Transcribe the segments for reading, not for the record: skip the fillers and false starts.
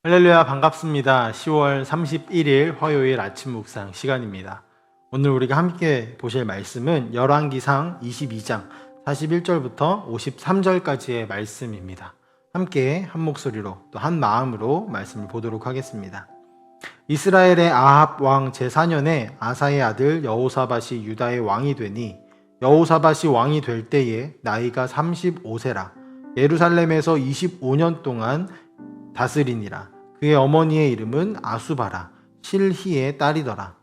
할렐루야, 반갑습니다. 10월 31일 화요일 아침 묵상 시간입니다. 오늘 우리가 함께 보실 말씀은 열왕기상 22장 41절부터 53절까지의 말씀입니다. 함께 한 목소리로 또 한 마음으로 말씀을 보도록 하겠습니다. 이스라엘의 아합 왕 제4년에 아사의 아들 여호사밧이 유다의 왕이 되니 여호사밧이 왕이 될 때에 나이가 35세라 예루살렘에서 25년 동안 다스리니라. 그의 어머니의 이름은 아수바라 실히의 딸이더라.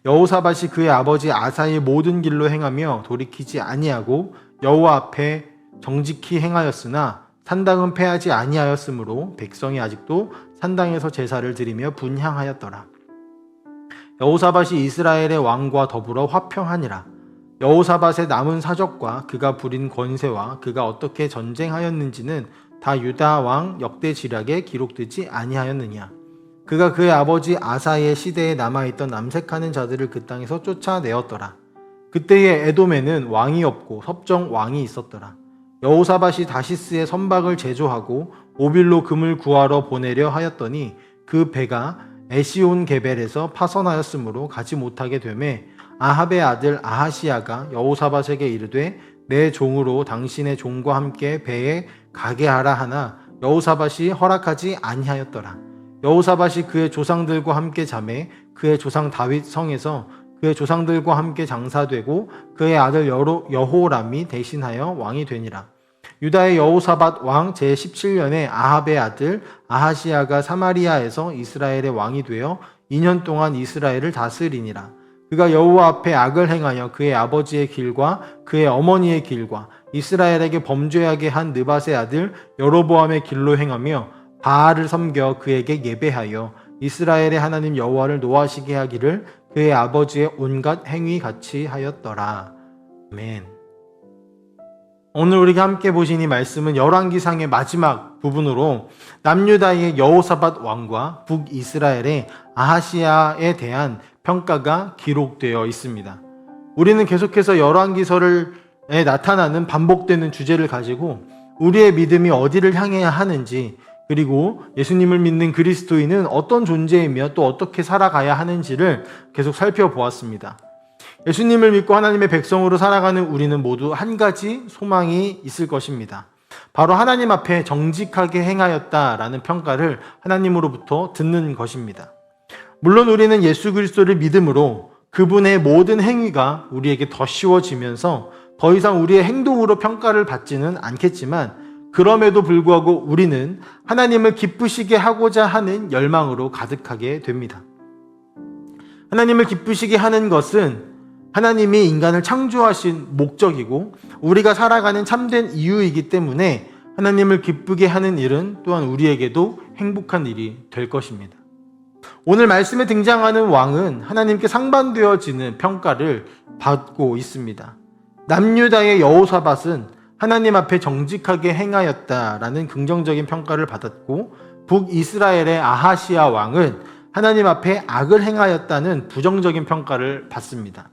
여호사밧이 그의 아버지 아사의 모든 길로 행하며 돌이키지 아니하고 여호와 앞에 정직히 행하였으나 산당은 패하지 아니하였으므로 백성이 아직도 산당에서 제사를 드리며 분향하였더라. 여호사밧이 이스라엘의 왕과 더불어 화평하니라. 여호사밧의 남은 사적과 그가 부린 권세와 그가 어떻게 전쟁하였는지는 다 유다 왕 역대지략에 기록되지 아니하였느냐. 그가 그의 아버지 아사의 시대에 남아있던 남색하는 자들을 그 땅에서 쫓아내었더라. 그때의 에돔에는 왕이 없고 섭정 왕이 있었더라. 여호사밧이 다시스에 선박을 제조하고 오빌로 금을 구하러 보내려 하였더니 그 배가 에시온 게벨에서 파선하였으므로 가지 못하게 되매 아합의 아들 아하시야가 여호사밧에게 이르되 내 종으로 당신의 종과 함께 배에 가게 하라 하나 여호사밧이 허락하지 아니하였더라. 여호사밧이 그의 조상들과 함께 자매 그의 조상 다윗 성에서 그의 조상들과 함께 장사되고 그의 아들 여호람이 대신하여 왕이 되니라. 유다의 여호사밧 왕 제17년에 아합의 아들 아하시야가 사마리아에서 이스라엘의 왕이 되어 2년 동안 이스라엘을 다스리니라. 그가 여호와 앞에 악을 행하여 그의 아버지의 길과 그의 어머니의 길과 이스라엘에게 범죄하게 한 느밧의 아들 여로보암의 길로 행하며 바알을 섬겨 그에게 예배하여 이스라엘의 하나님 여호와를 노하시게 하기를 그의 아버지의 온갖 행위 같이 하였더라. 아멘. 오늘 우리가 함께 보신 이 말씀은 열왕기상의 마지막 부분으로 남유다의 여호사밧 왕과 북이스라엘의 아하시야에 대한 평가가 기록되어 있습니다. 우리는 계속해서 열왕기서에 나타나는 반복되는 주제를 가지고 우리의 믿음이 어디를 향해야 하는지, 그리고 예수님을 믿는 그리스도인은 어떤 존재이며 또 어떻게 살아가야 하는지를 계속 살펴보았습니다. 예수님을 믿고 하나님의 백성으로 살아가는 우리는 모두 한 가지 소망이 있을 것입니다. 바로 하나님 앞에 정직하게 행하였다라는 평가를 하나님으로부터 듣는 것입니다. 물론 우리는 예수 그리스도를 믿음으로 그분의 모든 행위가 우리에게 더 쉬워지면서 더 이상 우리의 행동으로 평가를 받지는 않겠지만, 그럼에도 불구하고 우리는 하나님을 기쁘시게 하고자 하는 열망으로 가득하게 됩니다. 하나님을 기쁘시게 하는 것은 하나님이 인간을 창조하신 목적이고 우리가 살아가는 참된 이유이기 때문에 하나님을 기쁘게 하는 일은 또한 우리에게도 행복한 일이 될 것입니다. 오늘 말씀에 등장하는 왕은 하나님께 상반되어지는 평가를 받고 있습니다. 남유다의 여호사밧은 하나님 앞에 정직하게 행하였다라는 긍정적인 평가를 받았고, 북이스라엘의 아하시야 왕은 하나님 앞에 악을 행하였다는 부정적인 평가를 받습니다.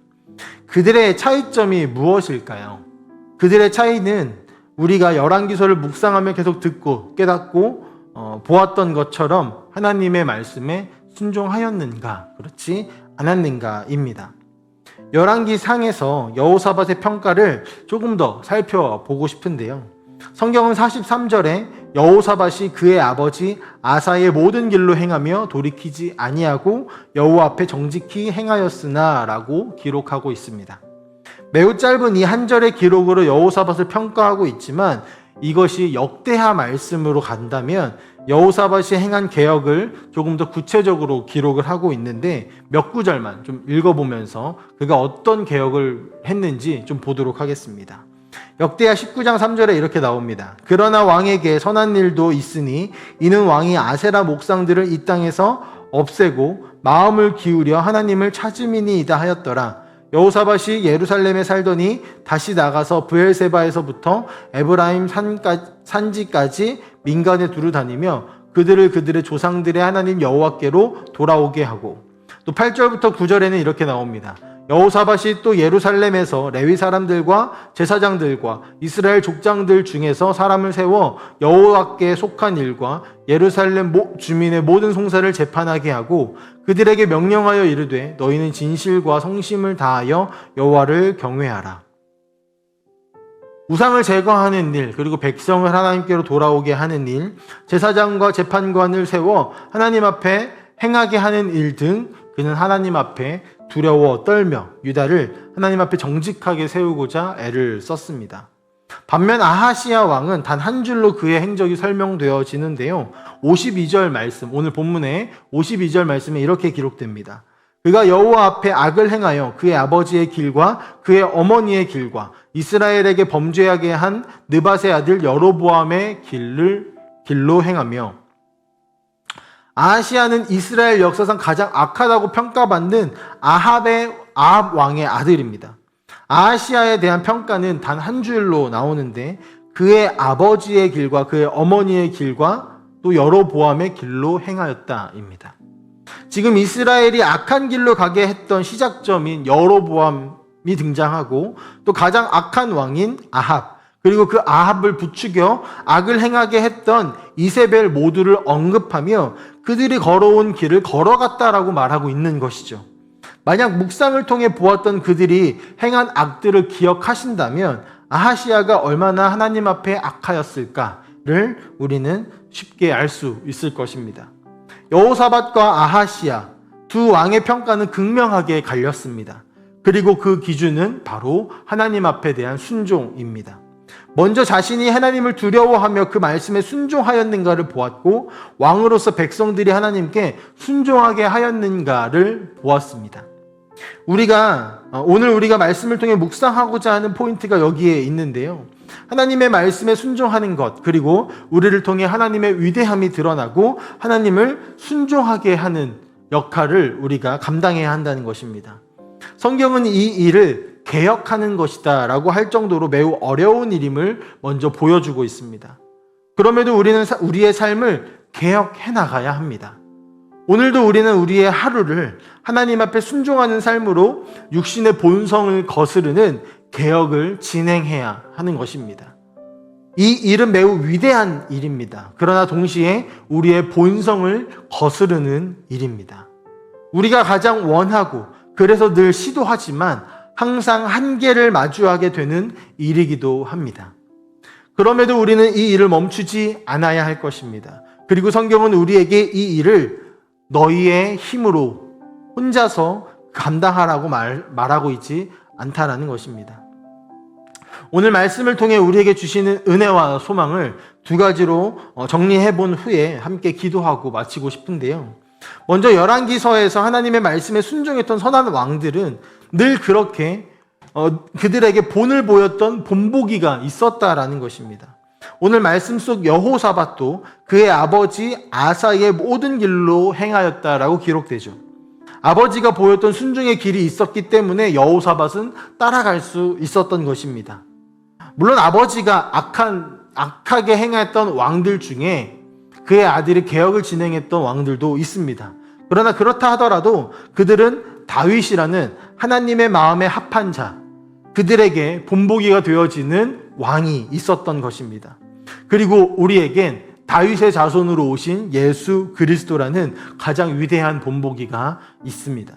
그들의 차이점이 무엇일까요? 그들의 차이는 우리가 열왕기서를 묵상하며 계속 듣고 깨닫고 보았던 것처럼 하나님의 말씀에 순종하였는가, 그렇지 않았는가입니다. 열왕기상에서 여호사밧의 평가를 조금 더 살펴보고 싶은데요. 성경은 43절에 여호사밧이 그의 아버지 아사의 모든 길로 행하며 돌이키지 아니하고 여호와 앞에 정직히 행하였으나 라고 기록하고 있습니다. 매우 짧은 이 한 절의 기록으로 여호사밧을 평가하고 있지만, 이것이 역대하 말씀으로 간다면 여호사밧이 행한 개혁을 조금 더 구체적으로 기록을 하고 있는데, 몇 구절만 좀 읽어보면서 그가 어떤 개혁을 했는지 좀 보도록 하겠습니다. 역대하 19장 3절에 이렇게 나옵니다. 그러나 왕에게 선한 일도 있으니 이는 왕이 아세라 목상들을 이 땅에서 없애고 마음을 기울여 하나님을 찾음이니이다 하였더라. 여호사밧이 예루살렘에 살더니 다시 나가서 브엘세바에서부터 에브라임 산지까지 민간에 두루 다니며 그들을 그들의 조상들의 하나님 여호와께로 돌아오게 하고, 또 8절부터 9절에는 이렇게 나옵니다. 여호사밧이 또 예루살렘에서 레위 사람들과 제사장들과 이스라엘 족장들 중에서 사람을 세워 여호와께 속한 일과 예루살렘 주민의 모든 송사를 재판하게 하고 그들에게 명령하여 이르되 너희는 진실과 성심을 다하여 여호와를 경외하라. 우상을 제거하는 일, 그리고 백성을 하나님께로 돌아오게 하는 일, 제사장과 재판관을 세워 하나님 앞에 행하게 하는 일 등 그는 하나님 앞에 두려워 떨며 유다를 하나님 앞에 정직하게 세우고자 애를 썼습니다. 반면 아하시야 왕은 단 한 줄로 그의 행적이 설명되어지는데요. 52절 말씀, 오늘 본문에 52절 말씀에 이렇게 기록됩니다. 그가 여호와 앞에 악을 행하여 그의 아버지의 길과 그의 어머니의 길과 이스라엘에게 범죄하게 한 느밧의 아들 여로보암의 길로 행하며, 아하시야는 이스라엘 역사상 가장 악하다고 평가받는 아합 왕의 아들입니다. 아하시야에 대한 평가는 단 한 줄로 나오는데 그의 아버지의 길과 그의 어머니의 길과 또 여로보암의 길로 행하였다입니다. 지금 이스라엘이 악한 길로 가게 했던 시작점인 여로보암이 등장하고 또 가장 악한 왕인 아합, 그리고 그 아합을 부추겨 악을 행하게 했던 이세벨 모두를 언급하며 그들이 걸어온 길을 걸어갔다라고 말하고 있는 것이죠. 만약 묵상을 통해 보았던 그들이 행한 악들을 기억하신다면 아하시야가 얼마나 하나님 앞에 악하였을까를 우리는 쉽게 알 수 있을 것입니다. 여호사밧과 아하시야 두 왕의 평가는 극명하게 갈렸습니다. 그리고 그 기준은 바로 하나님 앞에 대한 순종입니다. 먼저 자신이 하나님을 두려워하며 그 말씀에 순종하였는가를 보았고, 왕으로서 백성들이 하나님께 순종하게 하였는가를 보았습니다. 오늘 우리가 말씀을 통해 묵상하고자 하는 포인트가 여기에 있는데요. 하나님의 말씀에 순종하는 것, 그리고 우리를 통해 하나님의 위대함이 드러나고 하나님을 순종하게 하는 역할을 우리가 감당해야 한다는 것입니다. 성경은 이 일을 개혁하는 것이다 라고 할 정도로 매우 어려운 일임을 먼저 보여주고 있습니다. 그럼에도 우리는 우리의 삶을 개혁해 나가야 합니다. 오늘도 우리는 우리의 하루를 하나님 앞에 순종하는 삶으로 육신의 본성을 거스르는 개혁을 진행해야 하는 것입니다. 이 일은 매우 위대한 일입니다. 그러나 동시에 우리의 본성을 거스르는 일입니다. 우리가 가장 원하고 그래서 늘 시도하지만 항상 한계를 마주하게 되는 일이기도 합니다. 그럼에도 우리는 이 일을 멈추지 않아야 할 것입니다. 그리고 성경은 우리에게 이 일을 너희의 힘으로 혼자서 감당하라고 말하고 있지 않다라는 것입니다. 오늘 말씀을 통해 우리에게 주시는 은혜와 소망을 두 가지로 정리해 본 후에 함께 기도하고 마치고 싶은데요. 먼저 열왕기서에서 하나님의 말씀에 순종했던 선한 왕들은 늘 그렇게 그들에게 본을 보였던 본보기가 있었다라는 것입니다. 오늘 말씀 속 여호사밧도 그의 아버지 아사의 모든 길로 행하였다라고 기록되죠. 아버지가 보였던 순종의 길이 있었기 때문에 여호사밧은 따라갈 수 있었던 것입니다. 물론 아버지가 악하게 행했던 왕들 중에 그의 아들이 개혁을 진행했던 왕들도 있습니다. 그러나 그렇다 하더라도 그들은 다윗이라는 하나님의 마음에 합한 자, 그들에게 본보기가 되어지는 왕이 있었던 것입니다. 그리고 우리에겐 다윗의 자손으로 오신 예수 그리스도라는 가장 위대한 본보기가 있습니다.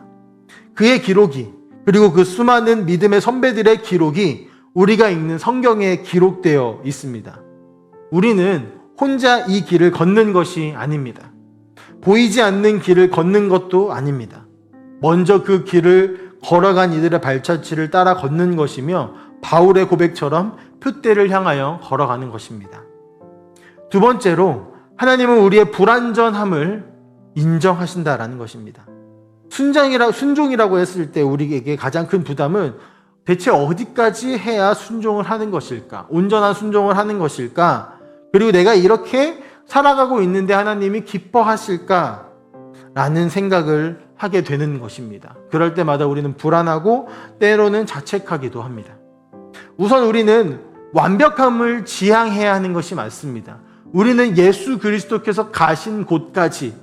그의 기록이, 그리고 그 수많은 믿음의 선배들의 기록이 우리가 읽는 성경에 기록되어 있습니다. 우리는 혼자 이 길을 걷는 것이 아닙니다. 보이지 않는 길을 걷는 것도 아닙니다. 먼저 그 길을 걸어간 이들의 발자취를 따라 걷는 것이며 바울의 고백처럼 표대를 향하여 걸어가는 것입니다. 두 번째로 하나님은 우리의 불완전함을 인정하신다라는 것입니다. 순종이라고 했을 때 우리에게 가장 큰 부담은 대체 어디까지 해야 순종을 하는 것일까? 온전한 순종을 하는 것일까? 그리고 내가 이렇게 살아가고 있는데 하나님이 기뻐하실까? 라는 생각을 하게 되는 것입니다. 그럴 때마다 우리는 불안하고 때로는 자책하기도 합니다. 우선 우리는 완벽함을 지향해야 하는 것이 맞습니다. 우리는 예수 그리스도께서 가신 곳까지,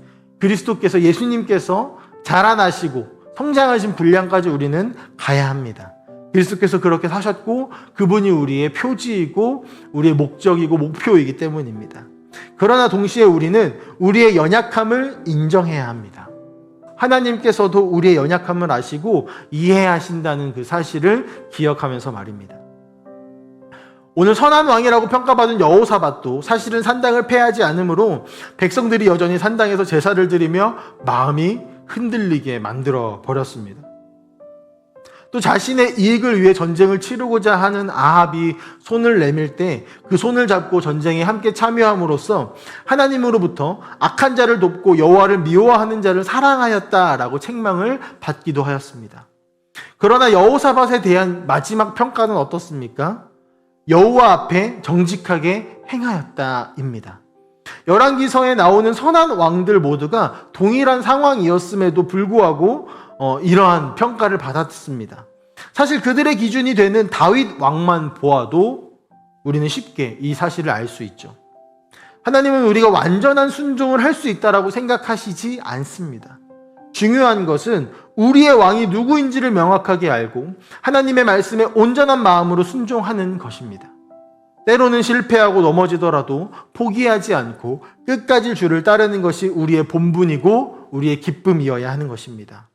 예수님께서 자라나시고 성장하신 분량까지 우리는 가야 합니다. 그리스도께서 그렇게 사셨고 그분이 우리의 표지이고 우리의 목적이고 목표이기 때문입니다. 그러나 동시에 우리는 우리의 연약함을 인정해야 합니다. 하나님께서도 우리의 연약함을 아시고 이해하신다는 그 사실을 기억하면서 말입니다. 오늘 선한 왕이라고 평가받은 여호사밧도 사실은 산당을 폐하지 않으므로 백성들이 여전히 산당에서 제사를 드리며 마음이 흔들리게 만들어 버렸습니다. 또 자신의 이익을 위해 전쟁을 치르고자 하는 아합이 손을 내밀 때 그 손을 잡고 전쟁에 함께 참여함으로써 하나님으로부터 악한 자를 돕고 여호와를 미워하는 자를 사랑하였다라고 책망을 받기도 하였습니다. 그러나 여호사밧에 대한 마지막 평가는 어떻습니까? 여호와 앞에 정직하게 행하였다입니다. 열왕기서에 나오는 선한 왕들 모두가 동일한 상황이었음에도 불구하고 이러한 평가를 받았습니다. 사실 그들의 기준이 되는 다윗 왕만 보아도 우리는 쉽게 이 사실을 알 수 있죠. 하나님은 우리가 완전한 순종을 할 수 있다라고 생각하시지 않습니다. 중요한 것은 우리의 왕이 누구인지를 명확하게 알고 하나님의 말씀에 온전한 마음으로 순종하는 것입니다. 때로는 실패하고 넘어지더라도 포기하지 않고 끝까지 주를 따르는 것이 우리의 본분이고 우리의 기쁨이어야 하는 것입니다.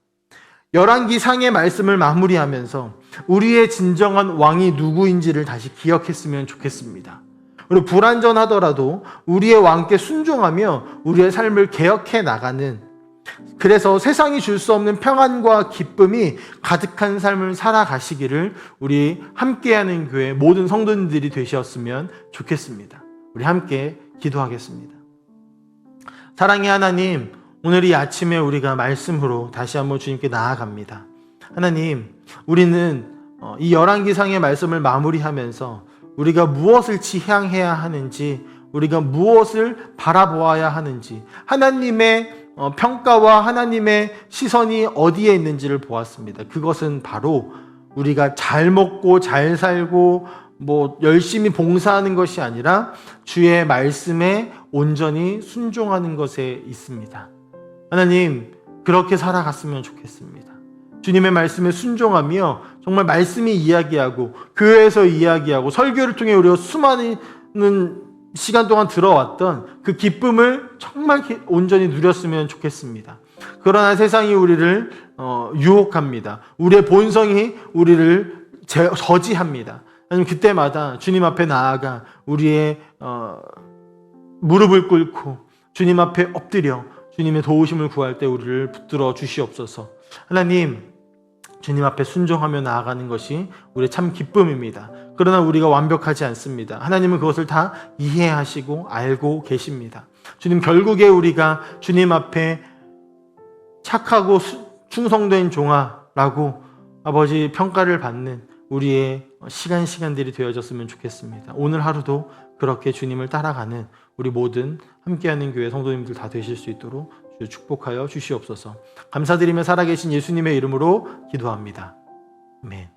열왕기상의 말씀을 마무리하면서 우리의 진정한 왕이 누구인지를 다시 기억했으면 좋겠습니다. 그리고 불완전하더라도 우리의 왕께 순종하며 우리의 삶을 개혁해 나가는, 그래서 세상이 줄 수 없는 평안과 기쁨이 가득한 삶을 살아가시기를 우리 함께하는 교회 모든 성도님들이 되셨으면 좋겠습니다. 우리 함께 기도하겠습니다. 사랑의 하나님, 오늘 이 아침에 우리가 말씀으로 다시 한번 주님께 나아갑니다. 하나님, 우리는 이 열왕기상의 말씀을 마무리하면서 우리가 무엇을 지향해야 하는지, 우리가 무엇을 바라보아야 하는지, 하나님의 평가와 하나님의 시선이 어디에 있는지를 보았습니다. 그것은 바로 우리가 잘 먹고 잘 살고 열심히 봉사하는 것이 아니라 주의 말씀에 온전히 순종하는 것에 있습니다. 하나님, 그렇게 살아갔으면 좋겠습니다. 주님의 말씀에 순종하며 정말 말씀이 이야기하고 교회에서 이야기하고 설교를 통해 우리가 수많은 시간 동안 들어왔던 그 기쁨을 정말 온전히 누렸으면 좋겠습니다. 그러나 세상이 우리를 유혹합니다. 우리의 본성이 우리를 저지합니다. 하나님, 그때마다 주님 앞에 나아가 우리의 무릎을 꿇고 주님 앞에 엎드려 주님의 도우심을 구할 때 우리를 붙들어 주시옵소서. 하나님, 주님 앞에 순종하며 나아가는 것이 우리의 참 기쁨입니다. 그러나 우리가 완벽하지 않습니다. 하나님은 그것을 다 이해하시고 알고 계십니다. 주님, 결국에 우리가 주님 앞에 착하고 충성된 종아라고 아버지 평가를 받는 우리의 시간들이 되어졌으면 좋겠습니다. 오늘 하루도 그렇게 주님을 따라가는 우리 모든 함께하는 교회 성도님들 다 되실 수 있도록 주 축복하여 주시옵소서. 감사드리며 살아계신 예수님의 이름으로 기도합니다. 아멘.